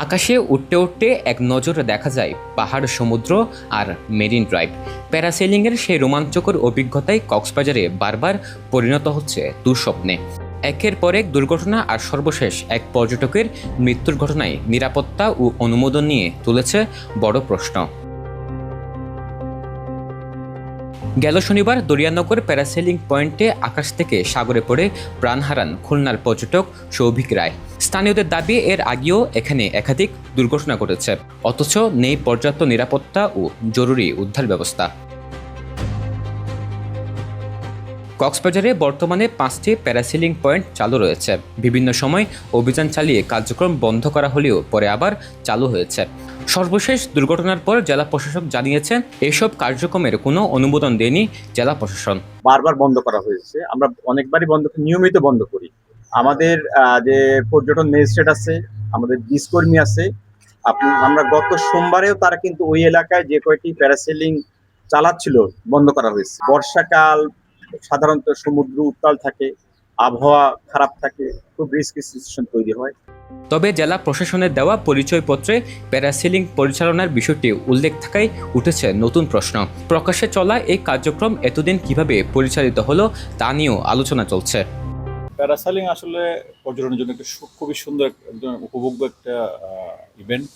আকাশে উঠতে উঠতে এক নজরে দেখা যায় পাহাড়, সমুদ্র আর মেরিন ড্রাইভ। প্যারাসেলিংয়ের সেই রোমাঞ্চকর অভিজ্ঞতায় কক্সবাজারে বারবার পরিণত হচ্ছে দুঃস্বপ্নে। একের পর এক দুর্ঘটনা আর সর্বশেষ এক পর্যটকের মৃত্যুর ঘটনায় নিরাপত্তা ও অনুমোদন নিয়ে তুলেছে বড় প্রশ্ন। গেল শনিবার দরিয়ানগর প্যারাসেলিং পয়েন্টে আকাশ থেকে সাগরে পড়ে প্রাণ হারান খুলনার পর্যটক সৌভিক রায়। স্থানীয়দের দাবি, এর আগেও এখানে একাধিক দুর্ঘটনা ঘটেছে, অথচ নেই পর্যাপ্ত নিরাপত্তা ও জরুরি উদ্ধার ব্যবস্থা। কক্সবাজারে বর্তমানে 5টি প্যারাসেলিং পয়েন্ট চালু রয়েছে। বিভিন্ন সময় অভিযান চালিয়ে কার্যক্রম বন্ধ করা হলেও পরে আবার চালু হয়েছে। সর্বশেষ দুর্ঘটনার পর জেলা প্রশাসক জানিয়েছেন, এসব কার্যক্রমের কোনো অনুমোদন দেয়নি জেলা প্রশাসন। বারবার বন্ধ করা হয়েছে, আমরা অনেকবারই নিয়মিত বন্ধ করি। আমাদের যে পর্যটন ম্যাজিস্ট্রেট আছে, আমাদের বিসকর্মী আছে, আমরা গত সোমবারেও তারা কিন্তু ওই এলাকায় যে কয়টি প্যারাসেলিং চালাচ্ছিল বন্ধ করা হয়েছে। বর্ষাকাল সাধারণত সমুদ্র উত্তাল থাকে, আবহাওয়া খারাপ থাকে, খুব রিস্কি সিচুয়েশন তৈরি হয়। তবে জেলা প্রশাসনের দেওয়া পরিচয়পত্রে প্যারাসেলিং পরিচালনার বিষয়টি উল্লেখ থাকায় উঠেছে নতুন প্রশ্ন। প্রকাশ্যে চলা এই কার্যক্রম এতদিন কিভাবে পরিচালিত হলো তা নিয়েও আলোচনা চলছে। প্যারাসেলিং আসলে পর্যটনের জন্য একটা খুবই সুন্দর, একদম উপভোগ্য একটা ইভেন্ট।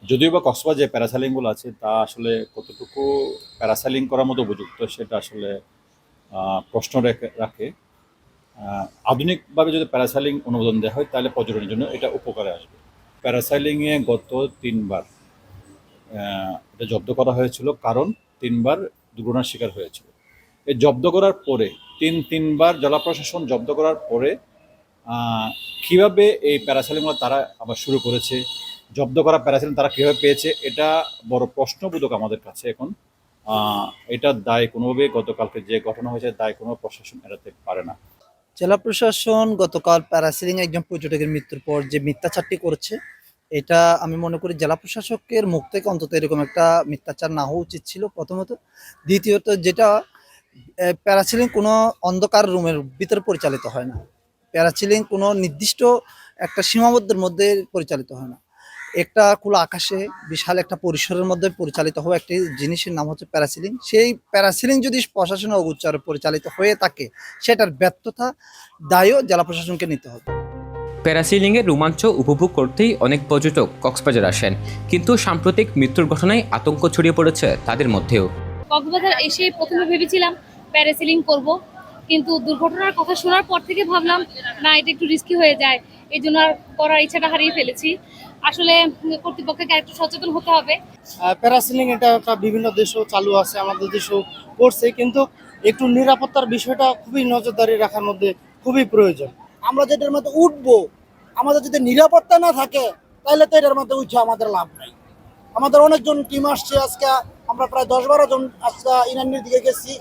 যদিও বা কক্সবাজার যে প্যারাসেলিংগুলো আছে তা আসলে কতটুকু প্যারাসেলিং করার মতো উপযুক্ত সেটা আসলে প্রশ্ন রাখে। আধুনিকভাবে যদি প্যারাসেলিং অনুমোদন দেওয়া হয় তাহলে পর্যটনের জন্য এটা উপকারে আসবে। প্যারাসেলিংয়ে গত 3বার এটা জব্দ করা হয়েছিল, কারণ 3বার দুর্ঘটনার শিকার হয়েছিল। এই জব্দ করার পরে তিনবার জেলা প্রশাসন জব্দ করার পরে কীভাবে এই প্যারাসেলিংগুলো তারা আবার শুরু করেছে, জব্দ করা প্যারাসেলিং তারা কীভাবে পেয়েছে, এটা বড় প্রশ্নবোধক আমাদের কাছে এখন। এটার দায় কোনোভাবে গতকালকে যে ঘটনা হয়েছে দায় কোনো প্রশাসন এড়াতে পারে না। জেলা প্রশাসন গতকাল প্যারাসেলিং একজন পর্যটকের মৃত্যুর পর যে মিথ্যাচারটি করেছে, এটা আমি মনে করি জেলা প্রশাসকের মুখ থেকে অন্তত এরকম একটা মিথ্যাচার না হওয়া উচিত ছিল, প্রথমত। দ্বিতীয়ত, যেটা প্যারাসেলিং কোনো অন্ধকার রুমের ভিতরে পরিচালিত হয় না। প্যারাসেলিং কোনো নির্দিষ্ট একটা সীমাবদ্ধের মধ্যে পরিচালিত হয় না। একটা খোলা আকাশে বিশাল একটা পরিসরের মধ্যে পরিচালিত হওয়া একটি জিনিসের নাম হচ্ছে প্যারাসেলিং। সেই প্যারাসেলিং যদি প্রশাসনের অগোচরে পরিচালিত হয়ে থাকে, সেটার ব্যর্থতা দায়ও জেলা প্রশাসনকে নিতে হবে। প্যারাসেলিংয়ের রোমাঞ্চ উপভোগ করতেই অনেক পর্যটক কক্সবাজার আসেন, কিন্তু সাম্প্রতিক মৃত্যুর ঘটনায় আতঙ্ক ছড়িয়ে পড়েছে তাদের মধ্যেও। কক্সবাজার এসে প্রথমে ভেবেছিলাম প্যারাসেলিং করব, কিন্তু দুর্ঘটনার কথা শোনার পর থেকে ভাবলাম না, এটা একটু রিস্কি হয়ে যায়, এই জন্য আর করার ইচ্ছাটা হারিয়ে ফেলেছি। আসলে কর্তৃপক্ষকে একটু সচেতন হতে হবে। প্যারাসেলিং এটা বিভিন্ন দেশেও চালু আছে, আমাদের দেশেও করছে, কিন্তু একটু নিরাপত্তার বিষয়টা খুবই নজরদারি রাখার মধ্যে খুবই প্রয়োজন। আমরা যেটার মধ্যে উঠবো, আমাদের যদি নিরাপত্তা না থাকে তাহলে তো এটার মধ্যে উঠে আমাদের লাভ নাই। আমাদের অনেকজন টিম আসছে, আজকে আমরা প্রায় 10-12 জন আজকে ইনানির দিকে গেছি।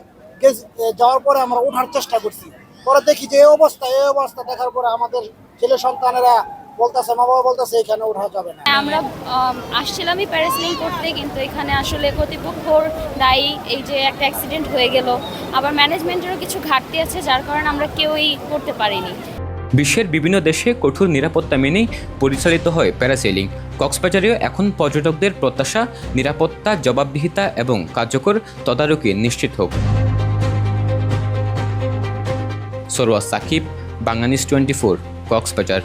যাওয়ার পরে আমরা ওঠার চেষ্টা করছি, পরে দেখি যে এই অবস্থা দেখার পরে আমাদের ছেলে সন্তানেরা বলতেছে, মা বাবা বলতেছে এখানে ওঠা যাবে না। আমরা আসছিলামই প্যারাসেলিং করতে, কিন্তু এখানে আসলে কর্তৃপক্ষর দায়ী। এই যে একটা অ্যাক্সিডেন্ট হয়ে গেল, আবার ম্যানেজমেন্টেরও কিছু ঘাটতি আছে, যার কারণে আমরা কেউই করতে পারিনি। বিশ্বের বিভিন্ন দেশে কঠোর নিরাপত্তা মেনেই পরিচালিত হয় প্যারাসেলিং। কক্সবাজারেও এখন পর্যটকদের প্রত্যাশা নিরাপত্তা, জবাবদিহিতা এবং কার্যকর তদারকি নিশ্চিত হোক। সরোয়ার সাকিব, বাংলানিউজ 24, কক্সবাজার।